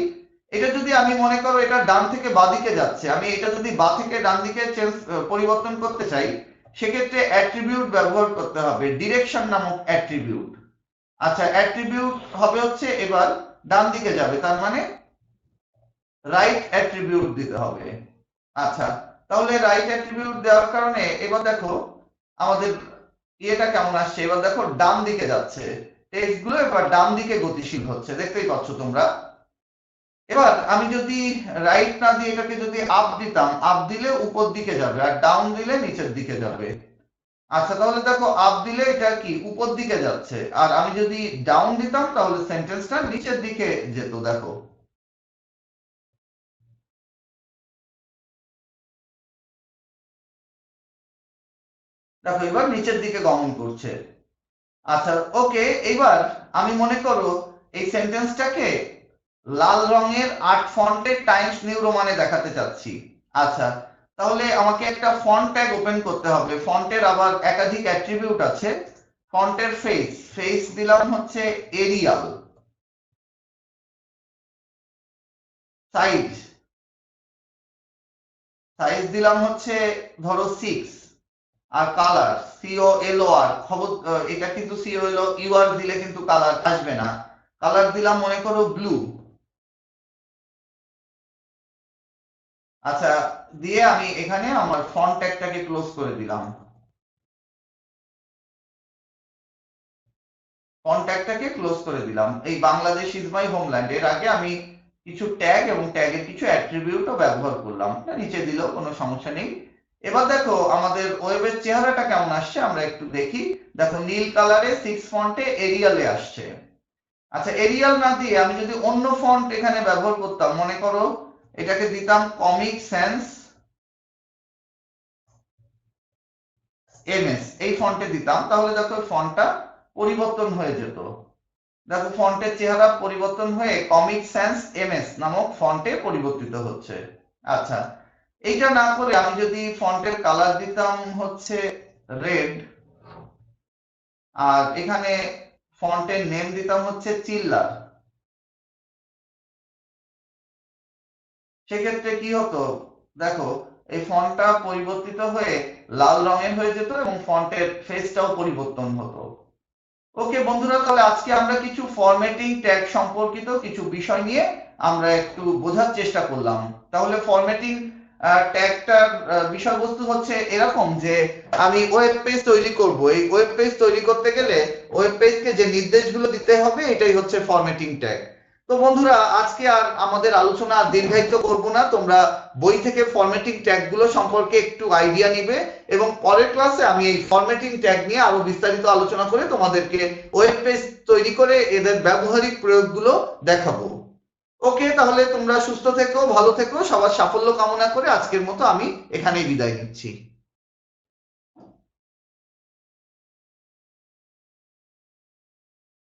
এটা যদি আমি মনে করো এটা ডান থেকে বাঁদিকে যাচ্ছে, আমি এটা যদি বাঁ থেকে ডান দিকে পরিবর্তন করতে চাই, সেক্ষেত্রে অ্যাট্রিবিউট ব্যবহার করতে হবে, ডিরেকশন নামক অ্যাট্রিবিউট। আচ্ছা অ্যাট্রিবিউট হবে হচ্ছে এবার ডান দিকে যাবে, তার মানে রাইট অ্যাট্রিবিউট দিতে হবে। আচ্ছা তাহলে রাইট অ্যাট্রিবিউট দেওয়ার কারণে এবার দেখো আমাদের ইয়েটা কেমন আসছে, এবার দেখো ডান দিকে যাচ্ছে, টেক্সট গুলো এবার ডান দিকে গতিশীল হচ্ছে, দেখতেই পাচ্ছ তোমরা। এবার আমি যদি রাইট না দিয়ে এটাকে যদি আপ দিতাম, আপ দিলে উপর দিকে যাবে আর ডাউন দিলে নিচের দিকে যাবে। আচ্ছা তাহলে দেখো আপ দিলে এটা কি উপর দিকে যাচ্ছে আর আমি যদি ডাউন দিতাম তাহলে সেন্টেন্সটা নিচের দিকে যেত। দেখো দেখো এবার নিচের দিকে গমন করছে। আচ্ছা ওকে, এবার আমি মনে করো এই সেন্টেন্সটাকে লাল রঙের 8 ফন্টের টাইমস নিউ রোমানে দেখাতে চাচ্ছি। আচ্ছা, তাহলে আমাকে একটা ফন্ট ট্যাগ ওপেন করতে হবে। ফন্টের আবার একাধিক অ্যাট্রিবিউট আছে। ফন্টের ফেস দিলাম হচ্ছে এরিয়াল। সাইজ দিলাম হচ্ছে ধরো 6। আর কালার COLOR, খবর এটা কিন্তু COLOUR দিলে কিন্তু কালার আসবে না। কালার দিলাম মনে করো ব্লু। আচ্ছা, দিয়ে আমি এখানে আমার ফন্ট ট্যাগটাকে ক্লোজ করে দিলাম। ফন্ট ট্যাগটাকে ক্লোজ করে দিলাম। এই বাংলাদেশ ইজ মাই হোমল্যান্ড এর আগে আমি কিছু ট্যাগ এবং ট্যাগের কিছু অ্যাট্রিবিউটও ব্যবহার করলাম। নিচে দিলেও কোনো সমস্যা নেই। এবার দেখো আমাদের ওয়েবের চেহারাটা কেমন আসছে আমরা একটু দেখি। দেখো নীল কালারে 6 ফন্টে এরিয়ালে আসছে। আচ্ছা, এরিয়াল না দিয়ে আমি যদি অন্য ফন্ট এখানে ব্যবহার করতাম, মনে করো এটাকে দিতাম কমিক সেন্স MS, এই ফন্টে দিতাম, তাহলে দেখো ফন্টটা পরিবর্তন হয়ে যেত। দেখো ফন্টের চেহারা পরিবর্তন হয়ে কমিক সেন্স MS নামক ফন্টে পরিবর্তিত হচ্ছে। আচ্ছা, এইটা না করে আমি যদি ফন্টের কালার দিতাম হচ্ছে রেড, আর এখানে ফন্টের নেম দিতাম হচ্ছে চিল্লার, সেক্ষেত্রে কি হতো দেখো এই ফন্টটা পরিবর্তিত হয়ে লাল রঙের হয়ে যেত এবং ফন্টের ফেসটাও পরিবর্তন হতো। ওকে বন্ধুরা, তাহলে আজকে আমরা কিছু ফরম্যাটিং ট্যাগ সম্পর্কিত কিছু বিষয় নিয়ে আমরা একটু বোঝার চেষ্টা করলাম। তাহলে ফরম্যাটিং ট্যাগটার বিষয়বস্তু হচ্ছে এরকম যে আমি ওয়েব পেজ তৈরি করব। এই ওয়েব পেজ তৈরি করতে গেলে ওয়েব পেজকে যে নির্দেশগুলো দিতে হবে এটাই হচ্ছে ফরম্যাটিং ট্যাগ। তো বন্ধুরা, আজকে আর আমাদের আলোচনা আর দীর্ঘায়িত করব না। তোমরা বই থেকে ফরম্যাটিং ট্যাগগুলো সম্পর্কে একটু আইডিয়া নিবে এবং পরের ক্লাসে আমি এই ফরম্যাটিং ট্যাগ নিয়ে আরো বিস্তারিত আলোচনা করে তোমাদেরকে ওয়েব পেজ তৈরি করে এদের ব্যবহারিক প্রয়োগগুলো দেখাবো। ওকে, তাহলে তোমরা সুস্থ থেকো, ভালো থেকো, সবার সাফল্য কামনা করে আজকের মতো আমি এখানেই বিদায় নিচ্ছি।